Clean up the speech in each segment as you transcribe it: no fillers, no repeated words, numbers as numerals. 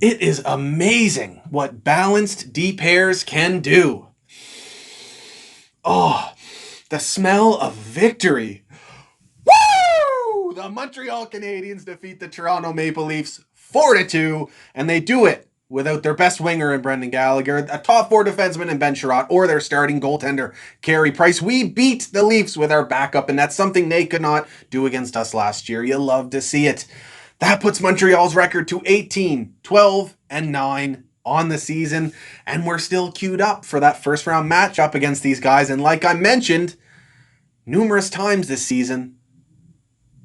It is amazing what balanced D pairs can do. Oh, the smell of victory. Woo! The Montreal Canadiens defeat the Toronto Maple Leafs 4-2, and they do it without their best winger in Brendan Gallagher, a top four defenseman in Ben Sherratt, or their starting goaltender, Carey Price. We beat the Leafs with our backup, and that's something they could not do against us last year. You love to see it. That puts Montreal's record to 18, 12, and 9 on the season, and we're still queued up for that first round matchup against these guys. And like I mentioned numerous times this season,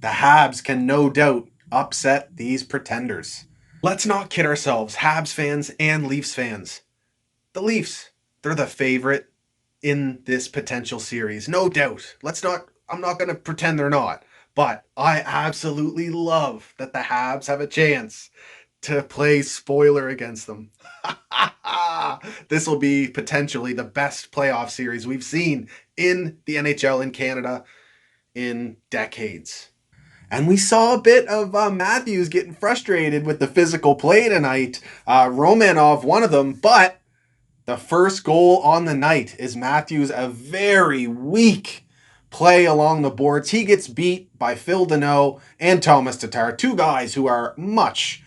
the Habs can no doubt upset these pretenders. Let's not kid ourselves, Habs fans and Leafs fans. The Leafs, they're the favorite in this potential series, no doubt. I'm not going to pretend they're not, but I absolutely love that the Habs have a chance to play spoiler against them. This will be potentially the best playoff series we've seen in the NHL in Canada in decades. And we saw a bit of Matthews getting frustrated with the physical play tonight. Romanov, one of them, but the first goal on the night is Matthews, a very weak play along the boards. He gets beat by Phil Deneau and Thomas Tatar, two guys who are much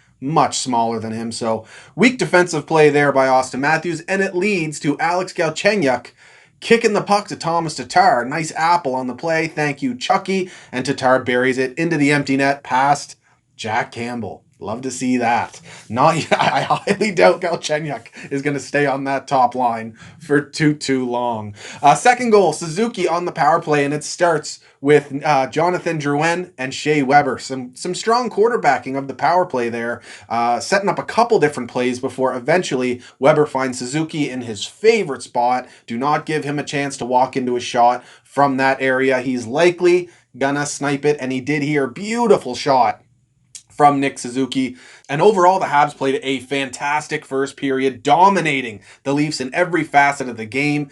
smaller than him. So weak defensive play there by Austin Matthews, and it leads to Alex Galchenyuk kicking the puck to Thomas Tatar. Nice apple on the play. Thank you, Chucky. And Tatar buries it into the empty net past Jack Campbell. Love to see that. I highly doubt Galchenyuk is going to stay on that top line for too long. Second goal, Suzuki on the power play, and it starts with Jonathan Drouin and Shea Weber. Some strong quarterbacking of the power play there, setting up a couple different plays before eventually Weber finds Suzuki in his favorite spot. Do not give him a chance to walk into a shot from that area. He's likely gonna snipe it, and he did here. Beautiful shot from Nick Suzuki. And overall, the Habs played a fantastic first period, dominating the Leafs in every facet of the game.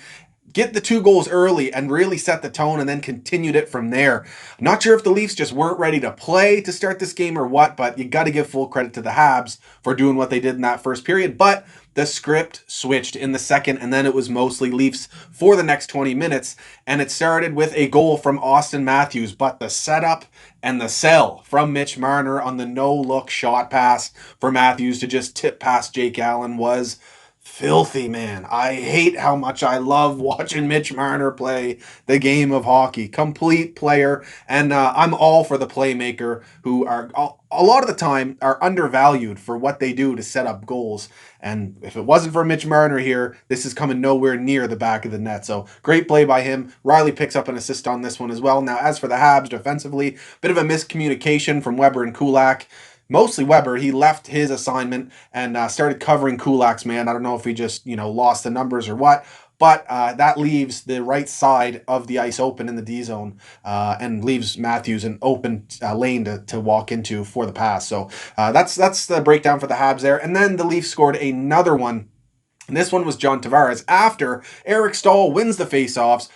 Get the 2 goals early and really set the tone, and then continued it from there. I'm not sure if the Leafs just weren't ready to play to start this game or what, but you got to give full credit to the Habs for doing what they did in that first period. But the script switched in the second, and then it was mostly Leafs for the next 20 minutes. And it started with a goal from Austin Matthews, but the setup and the sell from Mitch Marner on the no-look shot pass for Matthews to just tip past Jake Allen was filthy, man. I hate how much I love watching Mitch Marner play the game of hockey. Complete player, and I'm all for the playmaker, who are a lot of the time are undervalued for what they do to set up goals. And if it wasn't for Mitch Marner here, this is coming nowhere near the back of the net. So great play by him. Riley picks up an assist on this one as well. Now, as for the Habs defensively, bit of a miscommunication from Weber and Kulak. Mostly Weber. He left his assignment and started covering Kulak's man. I don't know if he just, lost the numbers or what, but that leaves the right side of the ice open in the D zone, and leaves Matthews an open lane to walk into for the pass. So that's the breakdown for the Habs there. And then the Leafs scored another one. And this one was John Tavares after Eric Staal wins the faceoff.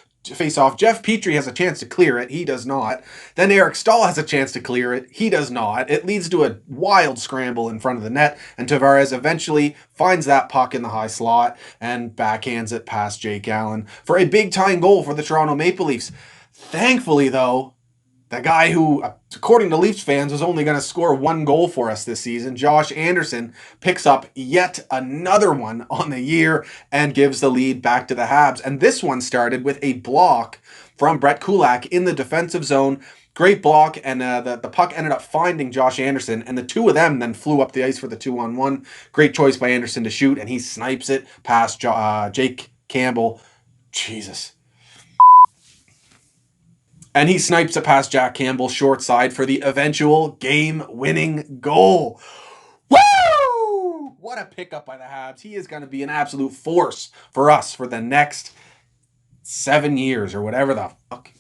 Jeff Petrie has a chance to clear it. He does not. Then Eric Staal has a chance to clear it. He does not. It leads to a wild scramble in front of the net, and Tavares eventually finds that puck in the high slot and backhands it past Jake Allen for a big-time goal for the Toronto Maple Leafs. Thankfully, though, the guy who, according to Leafs fans, was only going to score 1 goal for us this season, Josh Anderson, picks up yet another one on the year and gives the lead back to the Habs. And this one started with a block from Brett Kulak in the defensive zone. Great block, and the puck ended up finding Josh Anderson, and the two of them then flew up the ice for the 2-on-1. Great choice by Anderson to shoot, and he snipes it past Jake Campbell. Jesus. And he snipes it past Jack Campbell short side for the eventual game-winning goal. Woo! What a pickup by the Habs. He is going to be an absolute force for us for the next 7 years or whatever the fuck.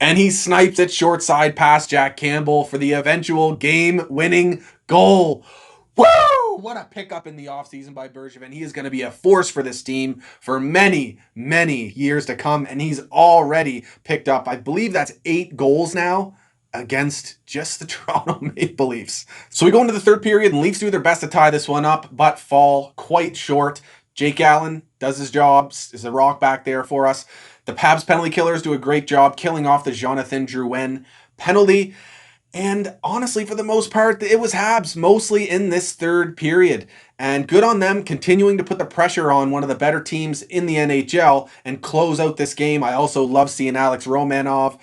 And he snipes it short side past Jack Campbell for the eventual game-winning goal. Woo! What a pickup in the offseason by Bergevin. He is going to be a force for this team for many years to come, and he's already picked up, I believe that's 8 goals now against just the Toronto Maple Leafs. So we go into the third period, and Leafs do their best to tie this one up, but fall quite short. Jake Allen does his job, is a rock back there for us. The Habs penalty killers do a great job killing off the Jonathan Drouin penalty. And honestly, for the most part, it was Habs mostly in this third period. And good on them continuing to put the pressure on one of the better teams in the NHL and close out this game. I also love seeing Alex Romanov,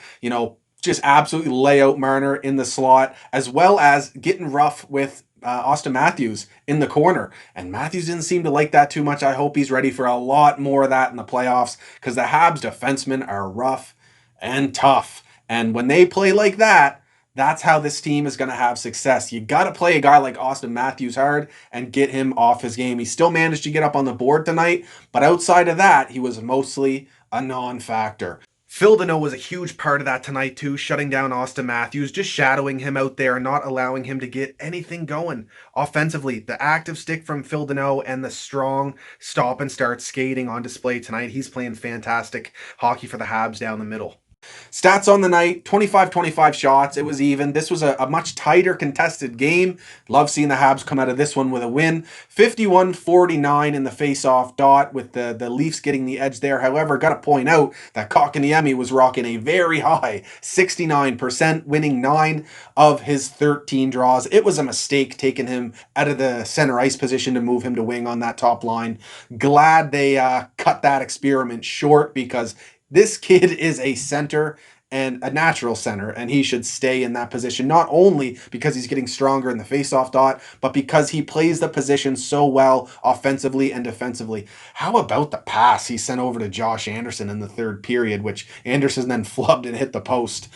just absolutely lay out Marner in the slot, as well as getting rough with Austin Matthews in the corner. And Matthews didn't seem to like that too much. I hope he's ready for a lot more of that in the playoffs, because the Habs defensemen are rough and tough. And when they play like that, that's how this team is going to have success. You got to play a guy like Austin Matthews hard and get him off his game. He still managed to get up on the board tonight, but outside of that, he was mostly a non-factor. Phil Deneau was a huge part of that tonight too, shutting down Austin Matthews, just shadowing him out there, not allowing him to get anything going offensively. The active stick from Phil Deneau and the strong stop and start skating on display tonight. He's playing fantastic hockey for the Habs down the middle. Stats on the night, 25-25 shots. It was even. This was a much tighter contested game. Love seeing the Habs come out of this one with a win. 51-49 in the face-off dot, with the Leafs getting the edge there. However, got to point out that Kotkaniemi was rocking a very high 69%, winning 9 of his 13 draws. It was a mistake taking him out of the center ice position to move him to wing on that top line. Glad they cut that experiment short, because this kid is a center, and a natural center, and he should stay in that position, not only because he's getting stronger in the faceoff dot, but because he plays the position so well offensively and defensively. How about the pass he sent over to Josh Anderson in the third period, which Anderson then flubbed and hit the post?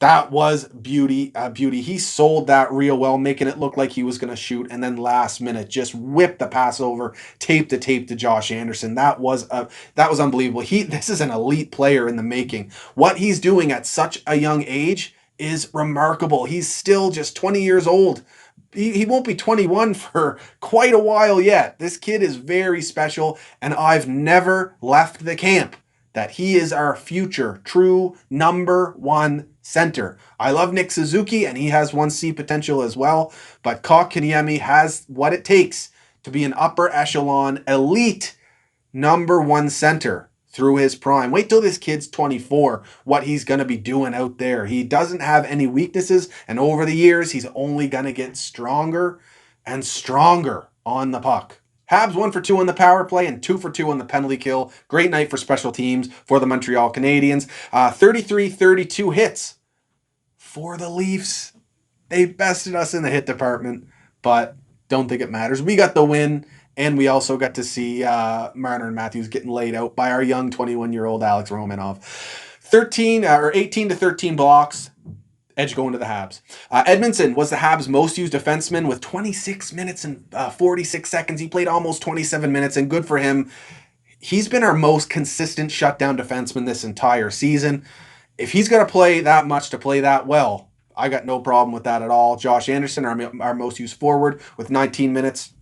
That was beauty. He sold that real well, making it look like he was going to shoot, and then last minute just whipped the pass over, tape to Josh Anderson. That was unbelievable. This is an elite player in the making. What he's doing at such a young age is remarkable. He's still just 20 years old. He won't be 21 for quite a while yet. This kid is very special, and I've never left the camp that he is our future true number one center. I love Nick Suzuki, and he has 1C potential as well, but Kotkaniemi has what it takes to be an upper echelon elite number one center through his prime. Wait till this kid's 24, what he's going to be doing out there. He doesn't have any weaknesses, and over the years, he's only going to get stronger and stronger on the puck. Habs 1 for 2 on the power play and 2 for 2 on the penalty kill. Great night for special teams for the Montreal Canadiens. 33-32 hits for the Leafs. They bested us in the hit department, but don't think it matters. We got the win, and we also got to see Marner and Matthews getting laid out by our young 21-year-old Alex Romanov. 18-13 blocks. Edge going to the Habs. Edmondson was the Habs' most used defenseman with 26 minutes and 46 seconds. He played almost 27 minutes, and good for him. He's been our most consistent shutdown defenseman this entire season. If he's going to play that much to play that well, I got no problem with that at all. Josh Anderson, our most used forward, with 19 minutes.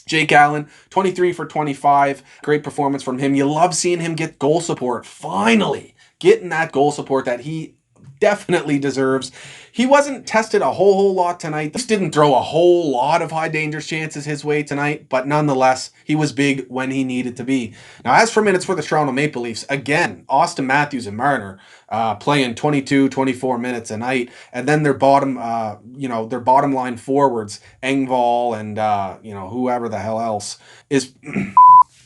Jake Allen, 23 for 25. Great performance from him. You love seeing him get goal support. Finally, getting that goal support that he definitely deserves. He wasn't tested a whole lot tonight. Just didn't throw a whole lot of high danger chances his way tonight, but nonetheless, he was big when he needed to be. Now, as for minutes for the Toronto Maple Leafs, again, Austin Matthews and Marner playing 22, 24 minutes a night, and then their bottom line forwards, Engvall and whoever the hell else is.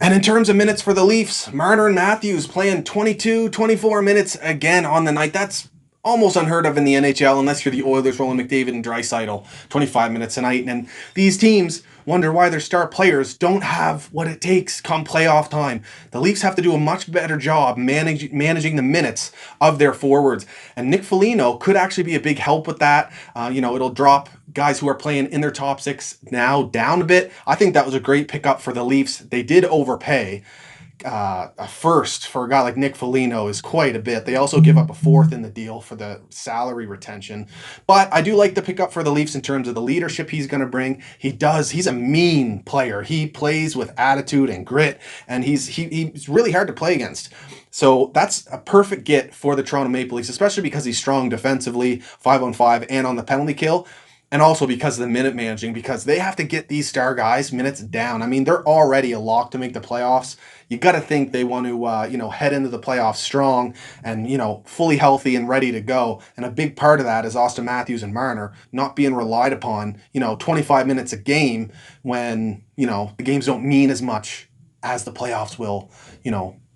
And in terms of minutes for the Leafs, Marner and Matthews playing 22, 24 minutes again on the night. That's almost unheard of in the NHL, unless you're the Oilers rolling McDavid and Draisaitl 25 minutes a night. And these teams wonder why their star players don't have what it takes come playoff time. The Leafs have to do a much better job managing the minutes of their forwards. And Nick Foligno could actually be a big help with that. It'll drop guys who are playing in their top six now down a bit. I think that was a great pickup for the Leafs. They did overpay. a first for a guy like Nick Foligno is quite a bit. They also give up a fourth in the deal for the salary retention. But I do like the pickup for the Leafs in terms of the leadership he's going to bring. He's a mean player. He plays with attitude and grit, and he's really hard to play against. So that's a perfect get for the Toronto Maple Leafs, especially because he's strong defensively, 5-on-5, and on the penalty kill. And also because of the minute managing, because they have to get these star guys minutes down. I mean, they're already a lock to make the playoffs. You got to think they want to, head into the playoffs strong and, fully healthy and ready to go. And a big part of that is Austin Matthews and Marner not being relied upon, 25 minutes a game when, the games don't mean as much as the playoffs will,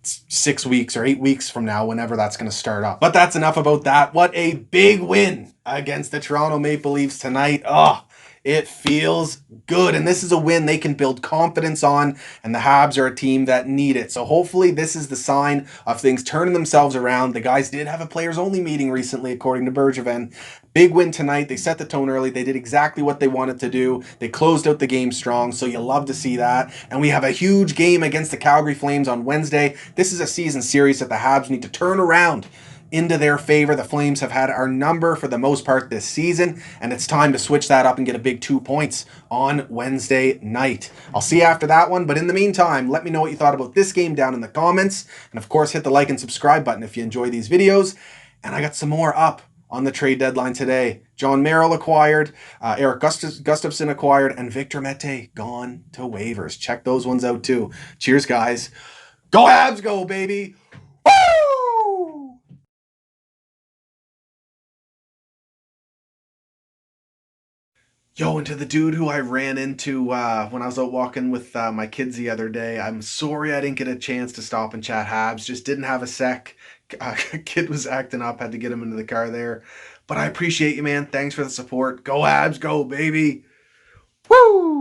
6 weeks or 8 weeks from now, whenever that's going to start up. But that's enough about that. What a big win against the Toronto Maple Leafs tonight. Oh, it feels good. And this is a win they can build confidence on. And the Habs are a team that need it. So hopefully this is the sign of things turning themselves around. The guys did have a players only meeting recently, according to Bergevin. Big win tonight. They set the tone early. They did exactly what they wanted to do. They closed out the game strong, so you love to see that. And we have a huge game against the Calgary Flames on Wednesday. This is a season series that the Habs need to turn around into their favor. The Flames have had our number for the most part this season, and it's time to switch that up and get a big 2 points on Wednesday night. I'll see you after that one, but in the meantime, let me know what you thought about this game down in the comments. And of course, hit the like and subscribe button if you enjoy these videos. And I got some more up on the trade deadline today. John MERRILL acquired, Erik Gustafsson acquired, and Victor METE gone to waivers. Check those ones out too. Cheers, guys. Go Habs, go, baby! Woo! Yo, and to the dude who I ran into when I was out walking with my kids the other day, I'm sorry I didn't get a chance to stop and chat Habs. Just didn't have a sec. Kid was acting up, had to get him into the car there. But I appreciate you, man. Thanks for the support. Go Habs, go, baby. Woo!